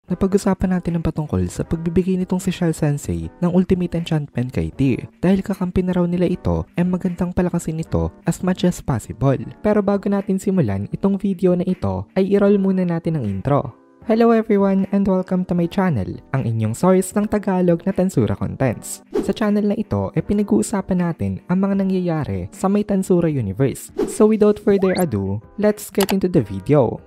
Napag-usapan natin ng patungkol sa pagbibigay nitong si Shell Sensei ng Ultimate Enchantment kay Tyr. Dahil kakampi na raw nila ito, ay magandang palakasin ito as much as possible. Pero bago natin simulan itong video na ito, ay i-roll muna natin ang intro. Hello everyone and welcome to my channel, ang inyong source ng Tagalog na Tensura Contents. Sa channel na ito ay pinag-uusapan natin ang mga nangyayari sa may Tensura universe. So without further ado, let's get into the video.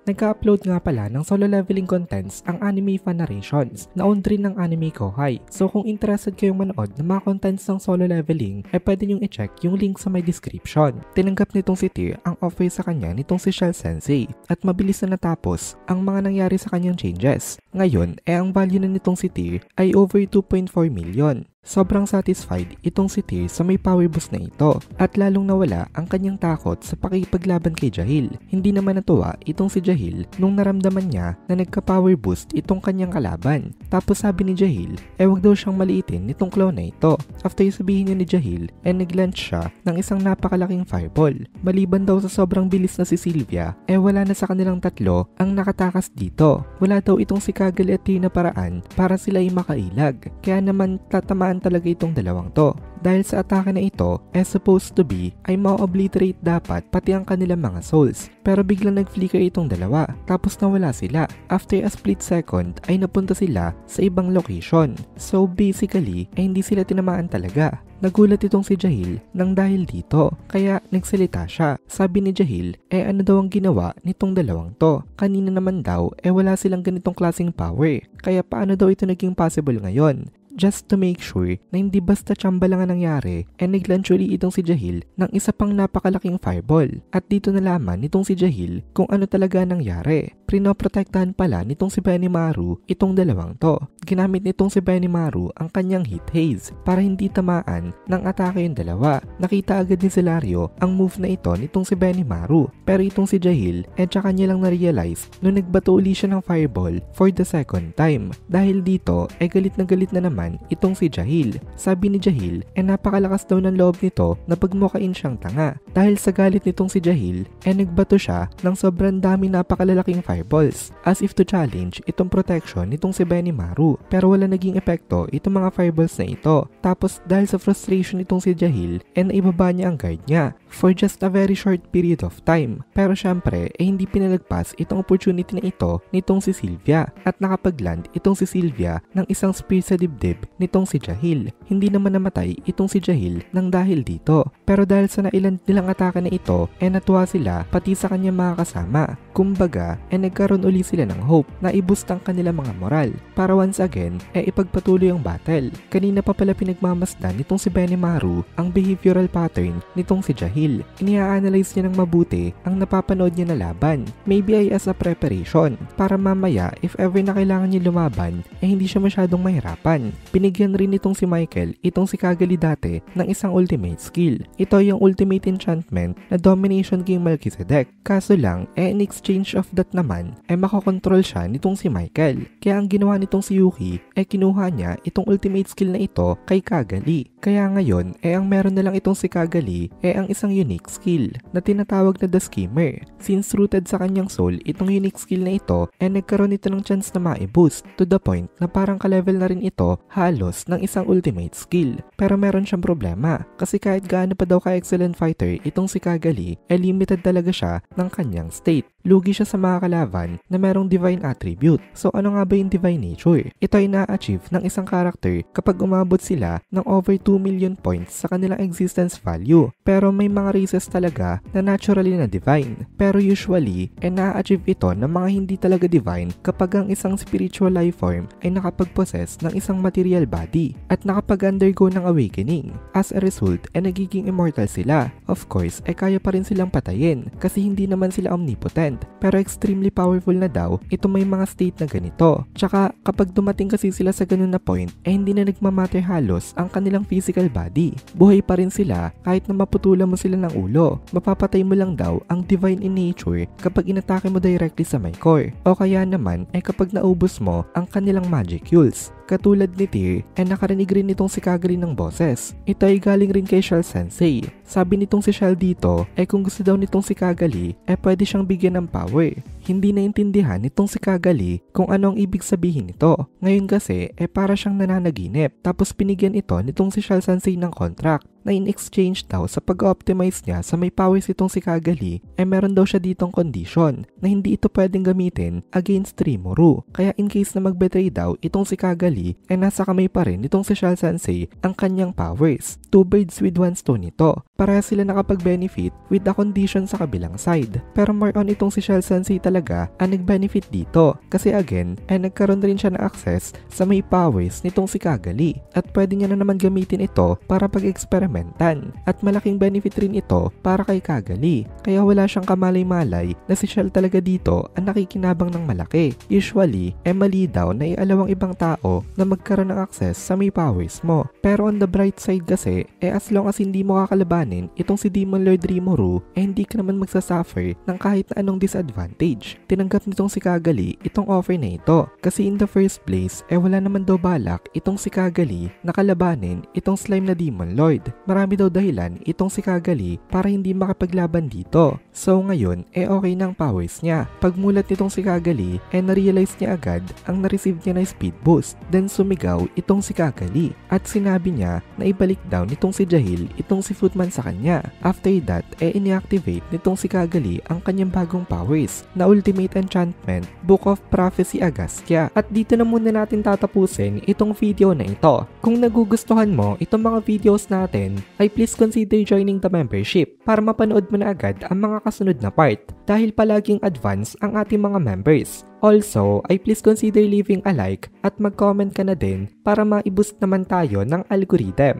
Nagka-upload nga pala ng solo leveling contents ang Anime Fan Narrations na owned rin ng Anime Kohai. So kung interested kayong manood ng mga contents ng solo leveling, ay pwede nyong i-check yung link sa my description. Tinanggap nitong si Tyr ang offer sa kanya nitong si Shell Sensei at mabilis na natapos ang mga nangyari sa kanyang changes. Ngayon, ang value na nitong si Tyr ay over 2.4 million. Sobrang satisfied itong si Tyr sa may power boost na ito at lalong nawala ang kanyang takot sa pakikipaglaban kay Jahil. Hindi naman natuwa itong si Jahil nung naramdaman niya na nagka-power boost itong kanyang kalaban. Tapos sabi ni Jahil, wag daw siyang maliitin nitong clone na ito. After sabihin niya ni Jahil, nag-launch siya ng isang napakalaking fireball. Maliban daw sa sobrang bilis na si Sylvia, wala na sa kanilang tatlo ang nakatakas dito. Wala daw itong si Kagel at Tyr na paraan para sila ay makailag. Kaya naman tatamaan talaga itong dalawang to. Dahil sa atake na ito, supposed to be ay ma-obliterate dapat pati ang kanilang mga souls. Pero biglang nag-flicker itong dalawa, tapos nawala sila. After a split second ay napunta sila sa ibang location. So basically ay hindi sila tinamaan talaga. Nagulat itong si Jahil nang dahil dito, kaya nagsalita siya. Sabi ni Jahil, ano daw ang ginawa nitong dalawang to? Kanina naman daw, wala silang ganitong klaseng power. Kaya paano daw ito naging possible ngayon? Just to make sure na hindi basta tsamba lang ang nangyari, nag-launch uli itong si Jahil ng isa pang napakalaking fireball. At dito nalaman nitong si Jahil kung ano talaga nangyari. Pinoprotektahan pala nitong si Benimaru itong dalawang to. Ginamit nitong si Benimaru ang kanyang hit haze para hindi tamaan ng atake yung dalawa. Nakita agad ni Celario ang move na ito nitong si Benimaru. Pero itong si Jahil, tsaka niya lang na-realize nung nagbato uli siya ng fireball for the second time. Dahil dito, galit na naman itong si Jahil. Sabi ni Jahil, napakalakas daw ng loob nito na pagmukain siyang tanga. Dahil sa galit nitong si Jahil, nagbato siya ng sobrang dami napakalalaking fireballs as if to challenge itong protection nitong si Benimaru. Pero wala naging epekto itong mga fireballs na ito. Tapos dahil sa frustration nitong si Jahil, naibaba niya ang guard niya for just a very short period of time. Pero syempre, hindi pinalagpas itong opportunity na ito nitong si Sylvia at nakapagland itong si Sylvia ng isang spear sa dibdib nitong si Jahil. Hindi naman namatay itong si Jahil nang dahil dito. Pero dahil sa nailan nilang atake na ito, natuwa sila pati sa kanyang mga kasama. Kumbaga, nagkaroon uli sila ng hope na i-boost ang kanilang mga moral para once again, ipagpatuloy ang battle. Kanina pa pala pinagmamasdan nitong si Benimaru ang behavioral pattern nitong si Jahil. Inia-analyze niya ng mabuti ang napapanood niya na laban. Maybe ay as a preparation para mamaya if ever na kailangan niya lumaban, hindi siya masyadong mahirapan. Binigyan rin nitong si Michael itong si Kageli dati ng isang ultimate skill. Ito yung ultimate enchantment na Domination King Melchizedek. Kaso lang, in exchange of that naman, makakontrol siya nitong si Michael. Kaya ang ginawa nitong si Yuki, kinuha niya itong ultimate skill na ito kay Kageli. Kaya ngayon, ang meron na lang itong si Kageli, ang isang unique skill na tinatawag na The Schemer. Since rooted sa kanyang soul, itong unique skill na ito, nagkaroon ito ng chance na ma-boost to the point na parang ka-level na rin ito halos ng isang ultimate skill. Pero meron siyang problema kasi kahit gaano pa daw ka-excellent fighter itong si Kageli, limited talaga siya ng kanyang state. Lugi siya sa mga kalaban na merong divine attribute. So ano nga ba yung divine nature? Ito ay na-achieve ng isang character kapag umabot sila ng over 2 million points sa kanilang existence value. Pero may mga races talaga na naturally na divine. Pero usually, na-achieve ito ng mga hindi talaga divine kapag ang isang spiritual life form ay nakapag-possess ng isang material body at nakapag-undergo ng awakening. As a result, nagiging immortal sila. Of course, kaya pa rin silang patayin kasi hindi naman sila omnipotent. Pero extremely powerful na daw ito may mga state na ganito. Tsaka kapag dumating kasi sila sa ganun na point, hindi na nagmamatter halos ang kanilang physical body. Buhay pa rin sila kahit na maputulan mo sila ng ulo. Mapapatay mo lang daw ang divine in nature kapag inatake mo directly sa my core. O kaya naman kapag naubos mo ang kanilang magic magicules. Katulad ni Tyr, nakarinig rin nitong si Kagari ng boses. Ito ay galing rin kay Shell Sensei. Sabi nitong si Shell dito, kung gusto daw nitong si Kagali, pwede siyang bigyan ng power. Hindi naintindihan nitong si Kagali kung ano ang ibig sabihin nito. Ngayon kasi, para siyang nananaginip. Tapos pinigyan ito nitong si Shell Sensei ng contract na in exchange daw sa pag-optimize niya sa may powers itong si Kagali, meron daw siya ditong condition na hindi ito pwedeng gamitin against Rimuru. Kaya in case na mag-betray daw itong si Kagali, nasa kamay pa rin itong si Shell Sensei ang kanyang powers. Two birds with one stone ito. Para sila nakapag-benefit with the condition sa kabilang side. Pero more on itong si Shell Sensei talaga ang nag-benefit dito. Kasi again, nagkaroon rin siya na access sa may powers nitong si Kagali. At pwede niya na naman gamitin ito para pag-eksperimentan. At malaking benefit rin ito para kay Kagali. Kaya wala siyang kamalay-malay na si Shell talaga dito ang nakikinabang ng malaki. Usually, mali daw na ialawang ibang tao na magkaroon ng access sa may powers mo. Pero on the bright side kasi, as long as hindi mo kakalabanin itong si Demon Lord Rimuru, hindi ka naman magsasuffer ng kahit na anong disadvantage. Tinanggap nitong si Kagali itong offer na ito. Kasi in the first place, wala naman daw balak itong si Kagali na kalabanin itong slime na Demon Lord. Marami daw dahilan itong si Kagali para hindi makapaglaban dito. So ngayon, okay ng powers niya. Pagmulat nitong si Kagali, na-realize niya agad ang na-receive niya na speed boost. Then sumigaw itong si Kagali at sinabi niya na ibalik daw nitong si Jahil itong si Footman sa kanya. After that, ini-activate nitong si Kagali ang kanyang bagong powers na Ultimate Enchantment, Book of Prophecy Agastya. At dito na muna natin tatapusin itong video na ito. Kung nagugustuhan mo itong mga videos natin, ay please consider joining the membership para mapanood mo na agad ang mga kasunod na part dahil palaging advance ang ating mga members. Also, ay please consider leaving a like at mag-comment ka na din para ma-boost naman tayo ng algorithm.